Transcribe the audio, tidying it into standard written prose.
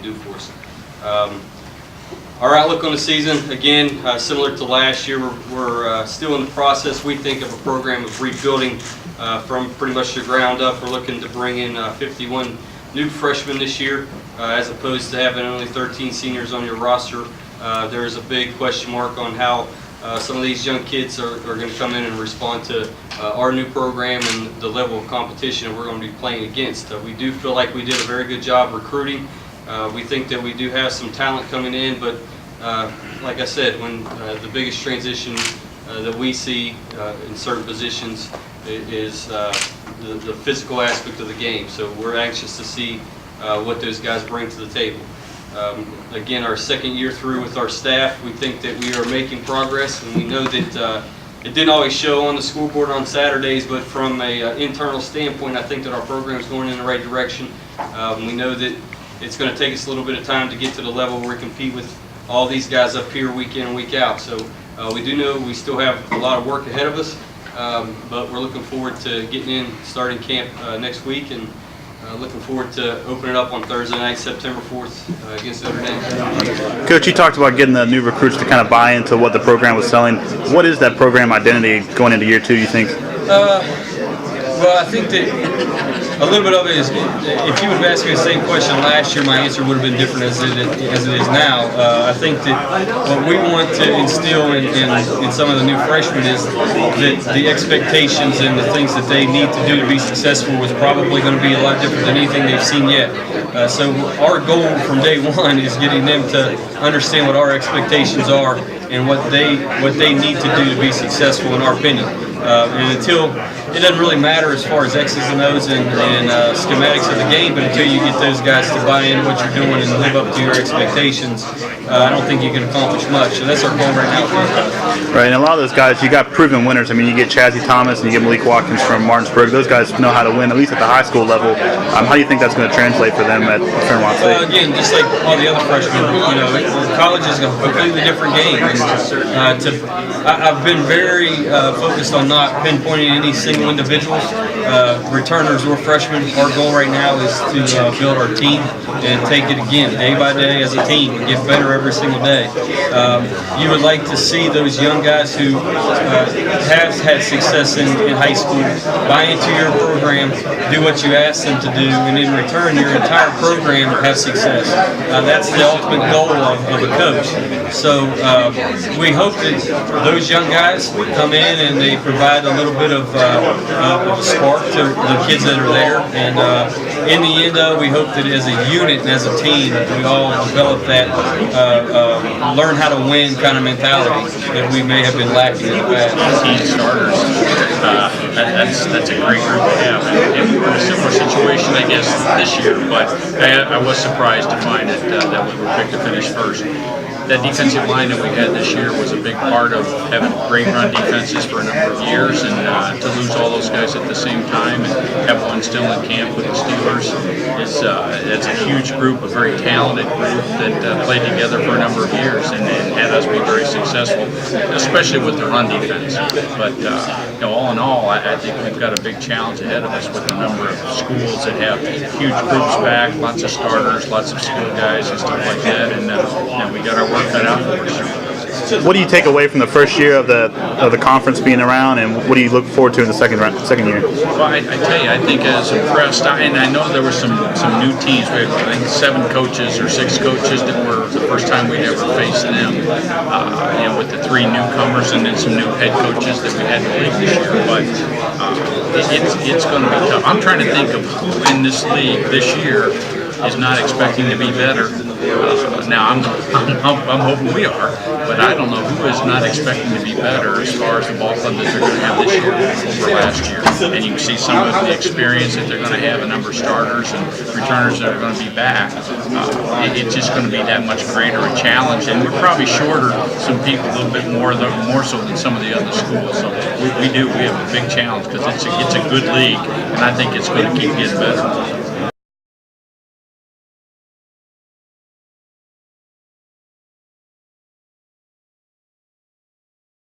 do for us. Our outlook on the season, again, similar to last year, we're still in the process, we think, of a program of rebuilding from pretty much the ground up. We're looking to bring in 51 new freshmen this year, as opposed to having only 13 seniors on your roster. There is a big question mark on how some of these young kids are going to come in and respond to our new program and the level of competition we're going to be playing against. We do feel like we did a very good job recruiting. We think that we do have some talent coming in, but like I said, when the biggest transition that we see in certain positions is the physical aspect of the game. So we're anxious to see what those guys bring to the table. Again, our second year through with our staff, we think that we are making progress, and we know that it didn't always show on the school board on Saturdays, but from an internal standpoint, I think that our program is going in the right direction. We know that it's going to take us a little bit of time to get to the level where we compete with all these guys up here week in and week out. So we do know we still have a lot of work ahead of us, but we're looking forward to getting in, starting camp next week, and looking forward to opening up on Thursday night, September 4th against Notre Dame. Coach, you talked about getting the new recruits to kind of buy into what the program was selling. What is that program identity going into year two, you think? Well, I think that a little bit of it is, if you would have asked me the same question last year, my answer would have been different as it is now. I think that what we want to instill in some of the new freshmen is that the expectations and the things that they need to do to be successful was probably going to be a lot different than anything they've seen yet. So our goal from day one is getting them to understand what our expectations are and what they need to do to be successful, in our opinion. And until, it doesn't really matter as far as X's and O's and schematics of the game, but until you get those guys to buy into what you're doing and live up to your expectations, I don't think you can accomplish much. So that's our goal right now. Right, and a lot of those guys, you got proven winners. I mean, you get Chazzy Thomas and you get Malik Watkins from Martinsburg. Those guys know how to win, at least at the high school level. How do you think that's going to translate for them at Fairmont State? Again, just like all the other freshmen, college is a completely different game. And, I've been very focused on not pinpointing any single individuals, returners or freshmen. Our goal right now is to build our team and take it again day by day as a team and get better every single day. You would like to see those young guys who have had success in high school buy into your program, do what you ask them to do, and in return your entire program have success. That's the ultimate goal of a coach. So we hope that those young guys come in and they provide a little bit of a spark to the kids that are there. And in the end, we hope that as a unit and as a team, we all develop that learn how to win kind of mentality that we may have been lacking in the past. Team starters, that's a great group to have. And we were in a similar situation, I guess, this year, but I was surprised to find that we were picked to finish first. That defensive line that we had this year was a big part of having great run defenses for a number of years, and to lose all those guys at the same time and have one still in camp with the Steelers is it's a huge group, a very talented group that played together for a number of years and had us be very successful, especially with the run defense. But all in all, I think we've got a big challenge ahead of us with a number of schools that have huge groups back, lots of starters, lots of skill guys and stuff like that, and we got our work cut out for us. What do you take away from the first year of the conference being around, and what do you look forward to in the second year? Well, I tell you, I think I was impressed, and I know there were some new teams. We had, I think, 7 coaches or 6 coaches that were the first time we'd ever faced them. With the 3 newcomers and then some new head coaches that we had in the league this year. But it's going to be tough. I'm trying to think of who in this league this year is not expecting to be better. Now I'm hoping we are, but I don't know who is not expecting to be better as far as the ball club that they're going to have this year over last year. And you can see some of the experience that they're going to have, a number of starters and returners that are going to be back. It's just going to be that much greater a challenge, and we're probably shorter some people a little bit more so than some of the other schools. So we have a big challenge because it's a good league, and I think it's going to keep getting better.